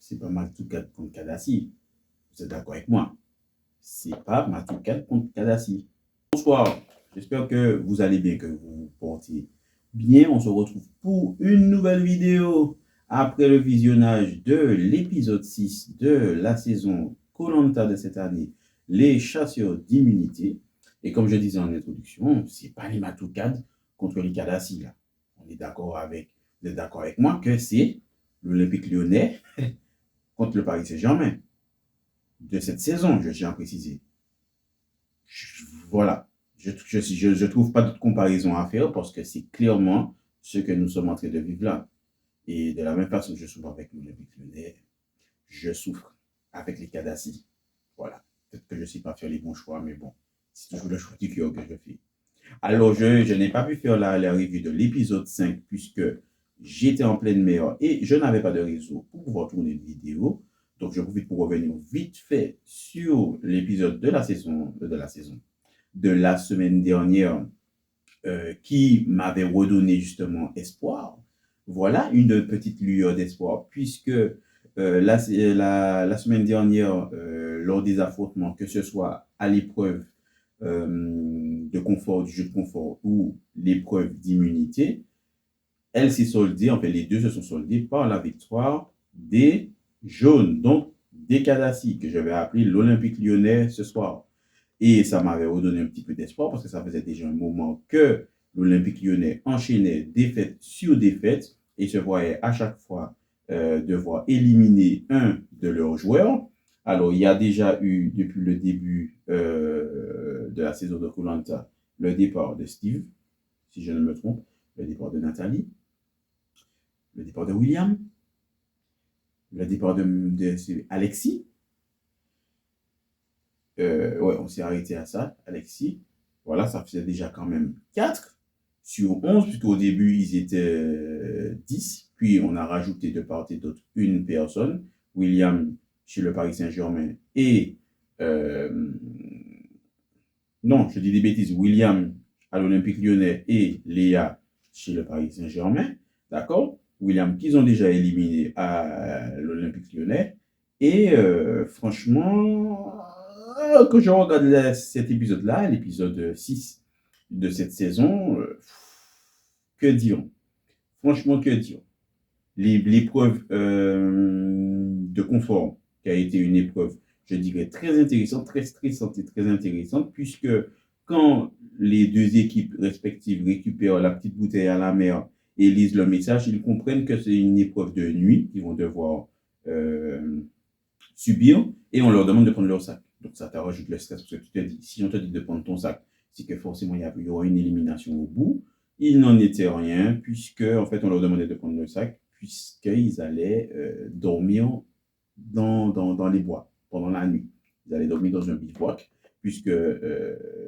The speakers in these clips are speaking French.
c'est pas Matoukat contre Kadassi. Vous êtes d'accord avec moi? C'est pas Matoukat contre Kadassi. Bonsoir, j'espère que vous allez bien, que vous vous portez bien. On se retrouve pour une nouvelle vidéo après le visionnage de l'épisode 6 de la saison Koh-Lanta de cette année, les chasseurs d'immunité. Et comme je disais en introduction, c'est pas les Matoukat contre les Kadassi là. On est d'accord avec, vous êtes d'accord avec moi que c'est l'Olympique Lyonnais contre le Paris Saint-Germain de cette saison, je tiens à préciser. Voilà. Je trouve pas de comparaison à faire parce que c'est clairement ce que nous sommes en train de vivre là. Et de la même façon que je souffre avec l'Olympique Lyonnais, je souffre avec les Kadassi. Voilà. Peut-être que je ne sais pas faire les bons choix, mais bon, c'est toujours le choix du cœur que je fais. Alors, je n'ai pas pu faire la review de l'épisode 5 puisque j'étais en pleine mer et je n'avais pas de réseau pour pouvoir tourner une vidéo. Donc, je profite pour revenir vite fait sur l'épisode de la semaine dernière qui m'avait redonné justement espoir. Voilà une petite lueur d'espoir puisque la semaine dernière, lors des affrontements, que ce soit à l'épreuve de confort, du jeu de confort ou l'épreuve d'immunité, elle s'est soldée, en fait les deux se sont soldés par la victoire des jaunes, donc des Kadassi, que je vais appeler l'Olympique Lyonnais ce soir. Et ça m'avait redonné un petit peu d'espoir parce que ça faisait déjà un moment que l'Olympique Lyonnais enchaînait défaite sur défaite et se voyait à chaque fois devoir éliminer un de leurs joueurs. Alors, il y a déjà eu, depuis le début de la saison de Koh-Lanta, le départ de Steve, si je ne me trompe, le départ de Nathalie, le départ de William, le départ de Alexis. Ouais, on s'est arrêté à ça, Alexis. Voilà, ça faisait déjà quand même 4 sur 11, puisqu'au début, ils étaient 10. Puis, on a rajouté de part et d'autre une personne, William chez le Paris Saint-Germain et... non, je dis des bêtises. William à l'Olympique Lyonnais et Léa chez le Paris Saint-Germain. D'accord? William qu'ils ont déjà éliminé à l'Olympique Lyonnais. Et franchement, quand je regarde cet épisode-là, l'épisode 6 de cette saison, que dire? Franchement, que dire? L'épreuve de confort, qui a été une épreuve, je dirais, très intéressante, très stressante et très intéressante, puisque quand les deux équipes respectives récupèrent la petite bouteille à la mer et lisent le message, ils comprennent que c'est une épreuve de nuit qu'ils vont devoir subir et on leur demande de prendre leur sac. Donc ça te rajoute le stress parce que tu te dis, si on te dit de prendre ton sac, c'est que forcément il y aura une élimination au bout. Il n'en était rien puisque en fait on leur demandait de prendre le sac puisqu'ils allaient dormir dans les bois pendant la nuit. Ils allaient dormir dans un bivouac puisque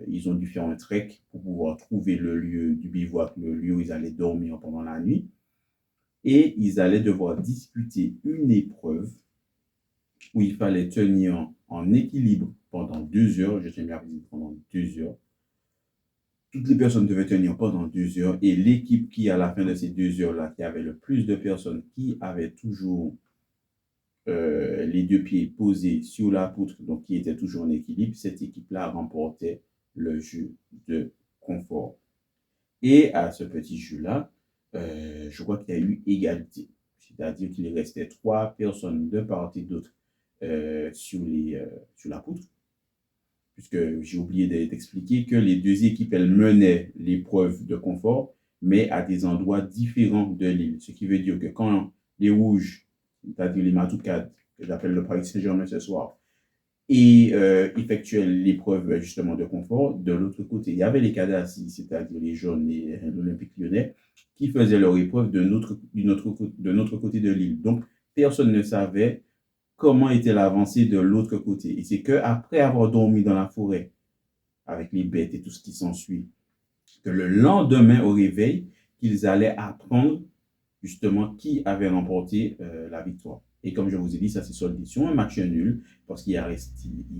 ils ont dû faire un trek pour pouvoir trouver le lieu du bivouac, le lieu où ils allaient dormir pendant la nuit. Et ils allaient devoir disputer une épreuve où il fallait tenir en équilibre pendant 2 heures. Je tiens bien à dire pendant 2 heures. Toutes les personnes devaient tenir pendant 2 heures et l'équipe qui, à la fin de ces 2 heures-là, qui avait le plus de personnes, qui avait toujours les deux pieds posés sur la poutre, donc qui était toujours en équilibre, cette équipe-là remportait le jeu de confort. Et à ce petit jeu-là, je crois qu'il y a eu égalité. C'est-à-dire qu'il restait 3 personnes de part et d'autre sur la poutre, puisque j'ai oublié d'expliquer que les deux équipes, elles menaient l'épreuve de confort, mais à des endroits différents de l'île. Ce qui veut dire que quand les rouges, c'est-à-dire les Matoukades, que j'appelle le Paris Saint-Germain ce soir, et effectuaient l'épreuve justement de confort, de l'autre côté, il y avait les Kadassi, c'est-à-dire les jaunes, l'Olympique Lyonnais, qui faisaient leur épreuve de notre côté de l'île. Donc, personne ne savait comment était l'avancée de l'autre côté. Et c'est qu'après avoir dormi dans la forêt, avec les bêtes et tout ce qui s'ensuit, que le lendemain au réveil, qu'ils allaient apprendre justement qui avait remporté la victoire. Et comme je vous ai dit, ça s'est soldé sur un match nul, parce qu'il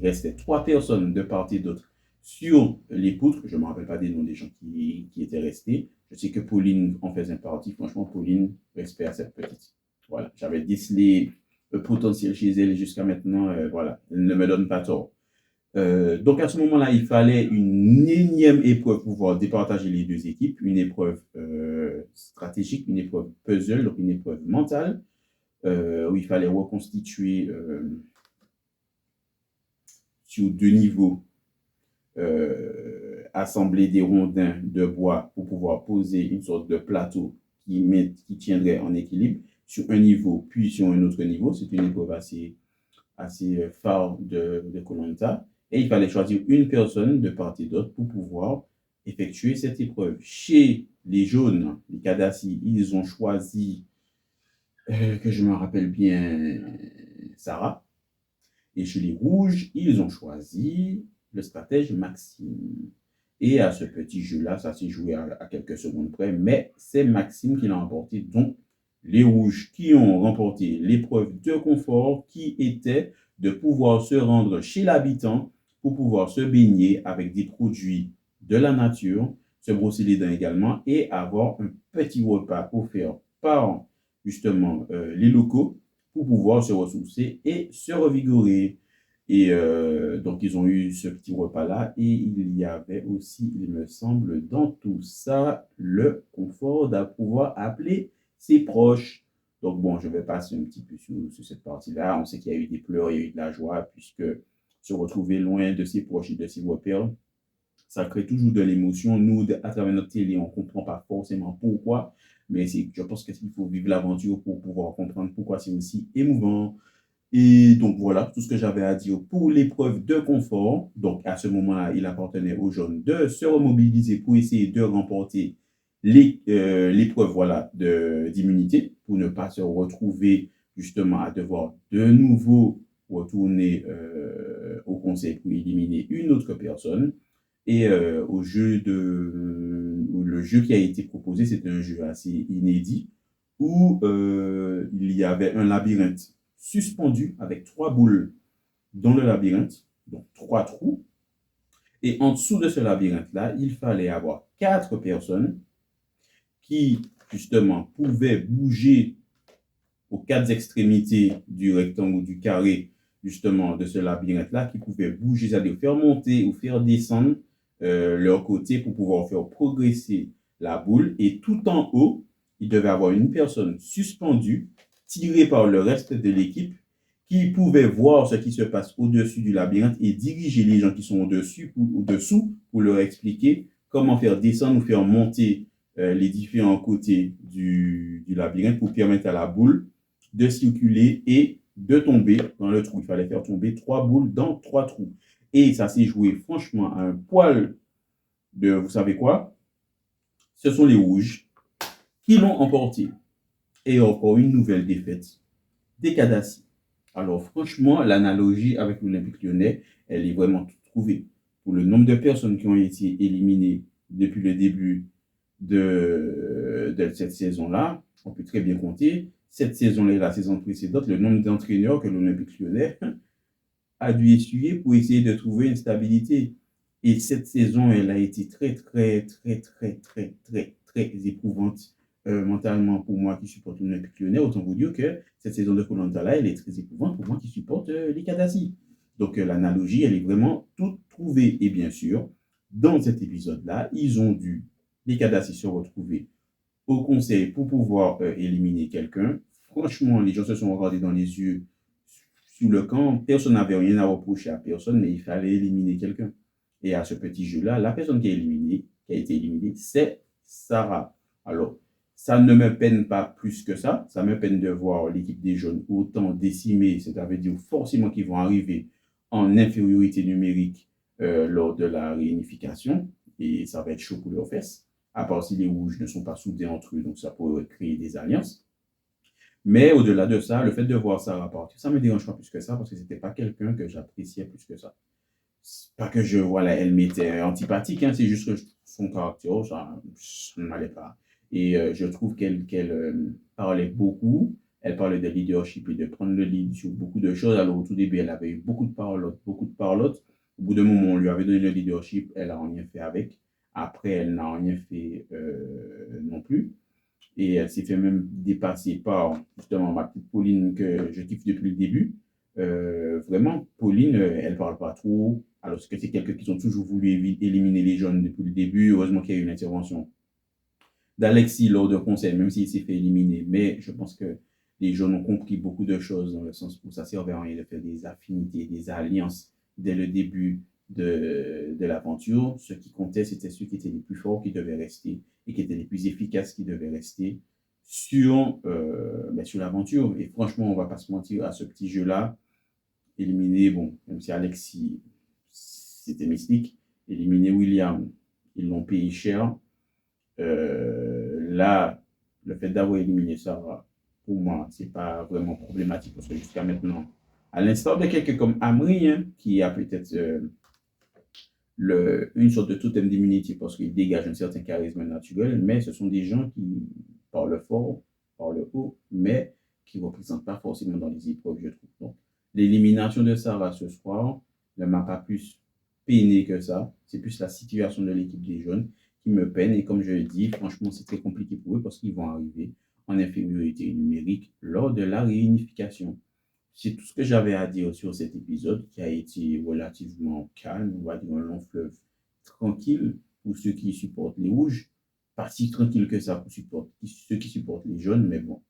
restait 3 personnes de part et d'autre sur les poutres. Je ne me rappelle pas des noms des gens qui étaient restés. Je sais que Pauline en faisait partie. Franchement, Pauline, respect à cette petite. Voilà, j'avais décelé potentiel chez elle et jusqu'à maintenant, voilà, elle ne me donne pas tort. Donc à ce moment-là, il fallait une énième épreuve pour pouvoir départager les deux équipes, une épreuve stratégique, une épreuve puzzle, donc une épreuve mentale, où il fallait reconstituer sur deux niveaux, assembler des rondins de bois pour pouvoir poser une sorte de plateau qui tiendrait en équilibre sur un niveau, puis sur un autre niveau. C'est une épreuve assez phare de Koh-Lanta. Et il fallait choisir une personne de part et d'autre pour pouvoir effectuer cette épreuve. Chez les jaunes, les Kadassi, ils ont choisi, que je me rappelle bien, Sarah. Et chez les rouges, ils ont choisi le stratège Maxime. Et à ce petit jeu-là, ça s'est joué à quelques secondes près, mais c'est Maxime qui l'a remporté. Donc, les rouges qui ont remporté l'épreuve de confort qui était de pouvoir se rendre chez l'habitant pour pouvoir se baigner avec des produits de la nature, se brosser les dents également et avoir un petit repas offert par justement les locaux pour pouvoir se ressourcer et se revigorer. Et donc, ils ont eu ce petit repas-là et il y avait aussi, il me semble, dans tout ça, le confort de pouvoir appeler ses proches. Donc, bon, je vais passer un petit peu sur cette partie-là. On sait qu'il y a eu des pleurs, il y a eu de la joie, puisque se retrouver loin de ses proches et de ses repères, ça crée toujours de l'émotion. Nous, à travers notre télé, on ne comprend pas forcément pourquoi, mais je pense qu'il faut vivre l'aventure pour pouvoir comprendre pourquoi c'est aussi émouvant. Et donc voilà tout ce que j'avais à dire pour l'épreuve de confort. Donc à ce moment-là, il appartenait aux jeunes de se remobiliser pour essayer de remporter l'épreuve voilà, d'immunité pour ne pas se retrouver justement à devoir de nouveau retourner au conseil pour éliminer une autre personne. Et le jeu qui a été proposé, c'est un jeu assez inédit où il y avait un labyrinthe suspendu avec trois boules dans le labyrinthe, donc trois trous. Et en dessous de ce labyrinthe-là, il fallait avoir quatre personnes qui, justement, pouvaient bouger aux quatre extrémités du rectangle ou du carré, justement, de ce labyrinthe-là, qui pouvaient bouger, c'est-à-dire faire monter ou faire descendre leur côté pour pouvoir faire progresser la boule. Et tout en haut, il devait avoir une personne suspendue, tirée par le reste de l'équipe, qui pouvait voir ce qui se passe au-dessus du labyrinthe et diriger les gens qui sont au-dessus ou au-dessous pour leur expliquer comment faire descendre ou faire monter les différents côtés du labyrinthe pour permettre à la boule de circuler et de tomber dans le trou. Il fallait faire tomber trois boules dans trois trous. Et ça s'est joué franchement à un poil de, vous savez quoi? Ce sont les rouges qui l'ont emporté. Et encore une nouvelle défaite des Kadassi. Alors franchement, l'analogie avec l'Olympique lyonnais, elle est vraiment toute trouvée. Pour le nombre de personnes qui ont été éliminées depuis le début de cette saison-là, on peut très bien compter. Cette saison-là et la saison précédente, le nombre d'entraîneurs que l'Olympique lyonnais a dû essuyer pour essayer de trouver une stabilité. Et cette saison, elle a été très, très, très, très, très, très, très éprouvante mentalement pour moi qui supporte l'Olympique lyonnais. Autant vous dire que cette saison de Koh-Lanta là, elle est très éprouvante pour moi qui supporte les Kadassi. Donc l'analogie, elle est vraiment toute trouvée. Et bien sûr, dans cet épisode-là, les Kadassi se retrouver au conseil pour pouvoir éliminer quelqu'un. Franchement, les gens se sont regardés dans les yeux sur le camp. Personne n'avait rien à reprocher à personne, mais il fallait éliminer quelqu'un. Et à ce petit jeu-là, la personne qui a été éliminée, c'est Sarah. Alors, ça ne me peine pas plus que ça. Ça me peine de voir l'équipe des jeunes autant décimée. Ça veut dire forcément qu'ils vont arriver en infériorité numérique lors de la réunification. Et ça va être chaud pour leurs fesses. À part si les rouges ne sont pas soudés entre eux, donc ça pourrait créer des alliances. Mais au-delà de ça, le fait de voir Sarah partir, ça ne me dérange pas plus que ça parce que ce n'était pas quelqu'un que j'appréciais plus que ça. Pas que voilà, elle m'était antipathique, hein, c'est juste que son caractère, ça ne m'allait pas. Et je trouve qu'elle parlait beaucoup. Elle parlait de leadership et de prendre le lead sur beaucoup de choses. Alors, au tout début, elle avait eu beaucoup de parlotte, beaucoup de parlotte. Au bout d'un moment, on lui avait donné le leadership, elle n'a rien fait avec. Après, elle n'a rien fait non plus. Et elle s'est fait même dépasser par justement ma petite Pauline que je kiffe depuis le début. Vraiment, Pauline, elle parle pas trop, alors que c'est quelqu'un qui ont toujours voulu éliminer les jeunes depuis le début. Heureusement qu'il y a eu une intervention d'Alexis lors d'un conseil, même s'il s'est fait éliminer. Mais je pense que les jeunes ont compris beaucoup de choses dans le sens où ça ne servait à rien de faire des affinités, des alliances dès le début de l'aventure. Ce qui comptait, c'était ceux qui étaient les plus forts qui devaient rester et qui étaient les plus efficaces qui devaient rester sur l'aventure. Et franchement, on ne va pas se mentir, à ce petit jeu-là, éliminer, bon, même si Alexis, c'était mystique, éliminer William, ils l'ont payé cher. Là, le fait d'avoir éliminé Sarah, pour moi, c'est pas vraiment problématique parce que jusqu'à maintenant, à l'instar de quelqu'un comme Amri, hein, qui a peut-être une sorte de totem d'immunité parce qu'il dégage un certain charisme naturel, mais ce sont des gens qui parlent fort, parlent haut, mais qui ne représentent pas forcément dans les épreuves, je trouve. Donc, l'élimination de Sarah ce soir ne m'a pas plus peiné que ça. C'est plus la situation de l'équipe des jeunes qui me peine. Et comme je le dis, franchement, c'est très compliqué pour eux parce qu'ils vont arriver en infériorité numérique lors de la réunification. C'est tout ce que j'avais à dire sur cet épisode qui a été relativement calme, on va dire un long fleuve tranquille pour ceux qui supportent les rouges, pas si tranquille que ça pour ceux qui supportent les jaunes, mais bon,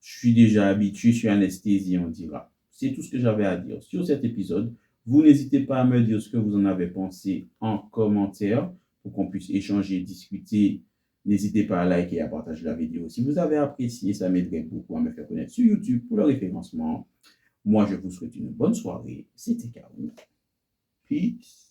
je suis déjà habitué, je suis anesthésié, on dira. C'est tout ce que j'avais à dire sur cet épisode. Vous n'hésitez pas à me dire ce que vous en avez pensé en commentaire pour qu'on puisse échanger, discuter. N'hésitez pas à liker et à partager la vidéo. Si vous avez apprécié, ça m'aiderait beaucoup à me faire connaître sur YouTube pour le référencement. Moi, je vous souhaite une bonne soirée. C'était Kaoun. Peace.